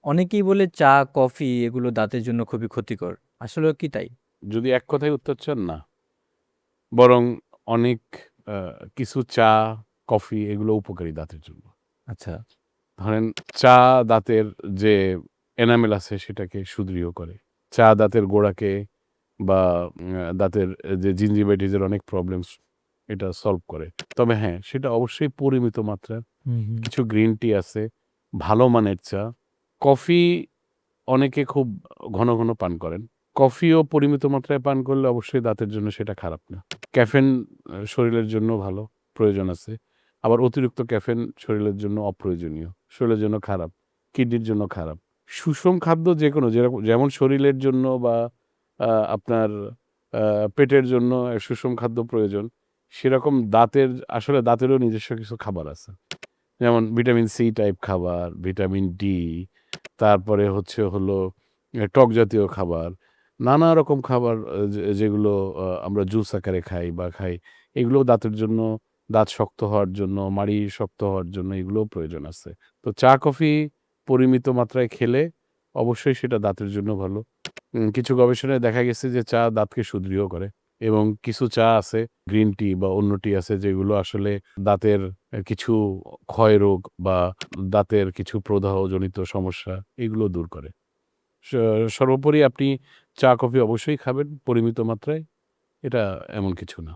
অনেকেই বলে চা, কফি এগুলো দাঁতের জন্য খুবই ক্ষতিকর। আসলেও কি তাই? যদি এক কথায় উত্তর চান, না। বরং অনেক আ কিছু চা, কফি এগুলো উপকারী দাঁতের জন্য। আচ্ছা। ধরেন চা দাঁতের যে এনামেল আছে সেটাকে সুদৃঢ় করে। চা দাঁতের গোড়াকে বা দাঁতের যে জিঞ্জিভাইটিসের অনেক প্রবলেমস এটা সলভ করে। তবে হ্যাঁ, সেটা অবশ্যই পরিমিত মাত্রায়। হুম, হুম। কিছু গ্রিন টি আছে, ভালো মানের চা। কফি অনেকে খুব ঘন, ঘন পান করেন। কফিও পরিমিত মাত্রায় পান করলে অবশ্যই দাঁতের জন্য সেটা খারাপ না। ক্যাফেইন শরীরের জন্য ভালো, প্রয়োজন আছে। আবার অতিরিক্ত ক্যাফেইন শরীরের জন্য অপ্রয়োজনীয়। শরীরের জন্য খারাপ, কিডনির জন্য খারাপ। সুষম খাদ্য যেকোনো যেমন শরীরের জন্য বা আপনার আ পেটের জন্য সুষম খাদ্য প্রয়োজন, সেরকম আসলে দাঁতেরও নিজস্ব কিছু খাবার আছে। যেমন ভিটামিন সি টাইপ খাবার, ভিটামিন ডি, তারপরে হলো টক জাতীয় খাবার। নানা রকম খাবার যেগুলো আমরা জুস আকারে খাই, এগুলোও দাঁতের জন্য, দাঁত শক্ত হওয়ার জন্য, মাড়ি শক্ত হওয়ার জন্য এগুলোও প্রয়োজন আছে। তো চা, কফি পরিমিত মাত্রায় খেলে অবশ্যই সেটা দাঁতের জন্য ভালো। কিছু গবেষণায় দেখা গেছে যে চা দাঁতকে সুদৃঢ় করে এবং কিছু চা আছে, গ্রিন টি বা অন্য টি আছে যেগুলো আসলে দাঁতের কিছু ক্ষয়রোগ বা দাঁতের কিছু প্রদাহজনিত সমস্যা এগুলো দূর করে। স সর্বোপরি আপনি চা, কফি অবশ্যই খাবেন পরিমিত মাত্রায়। এটা এমন কিছু না।